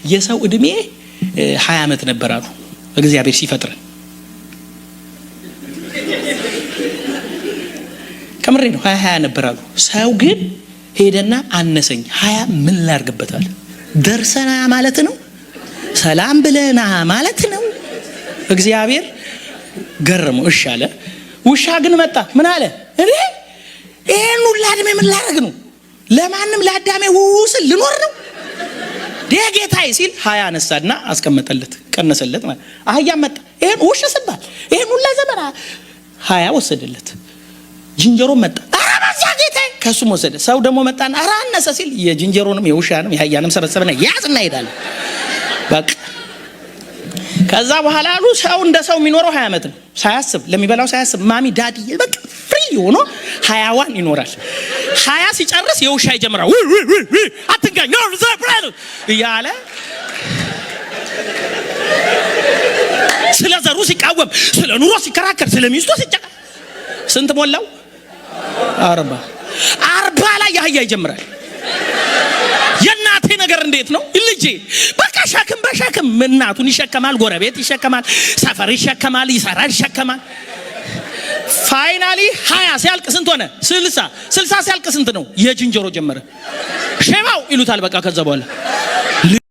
የሰው እድሜ 20 ዓመት ነበር አሉ እግዚአብሔር ሲፈጥር። ከምሬ ነው 20 ነበር አሉ። ሰው ግን ሄደና አነሰኝ 20 ምን ላርግበታል? ደርሰና ማለት ነው፣ ሰላም ብለና ማለት ነው። እግዚአብሔር ገረመው እሺ አለ። ውሻ ግን መጣ ምን አለ? እኔ ይሄን ሁሉ እድሜ ምን ላርግ ነው? ለማንም ለአዳሜ ውስል ልኖር ነው ጌታዬ ሲል 20 አነሳና አስቀመጠለት፣ ቀነሰለት ማለት። አህያ መጣ ይሄን ውሽ ስባል ይሄን ሁሉ ዘመን 20 ወሰደለት። ጅንጀሮ መጣ አራባዛ ጌታዬ ከሱም ወሰደ። ሰው ደግሞ መጣና አራ አነሰ ሲል የጅንጀሮንም የውሻንም የአህያንም ሰበሰበና ያዝና ይሄዳል። በቃ ከዛ በኋላ አሉ ሰው እንደ ሰው የሚኖረው 20 ዓመት ነው። ሳያስብ ለሚበላው ሳያስብ ማሚ ዳዲ በቃ ፍሪ ሆኖ 21 ይኖራል። 20 ሲጨርስ የውሻ ይጀምራል አትንጋኝ ነው ዘብራል እያለ ስለ ዘሩ ሲቃወም፣ ስለ ኑሮ ሲከራከር፣ ስለ ሚስቱ ሲጨቃ ስንት ሞላው? 40 ላይ ያህያ ይጀምራል። የእናቴ ነገር እንዴት ነው ልጄ? በቃ ሸክም በሸክም እናቱን ይሸከማል፣ ጎረቤት ይሸከማል፣ ሰፈር ይሸከማል፣ ይሰራል ይሸከማል። ፋይናሊ 20 ሲያልቅ ስንት ሆነ? 60 ሲያልቅ ስንት ነው? የጅንጀሮ ጀመረ ሼባው ይሉታል። በቃ ከዛ በኋላ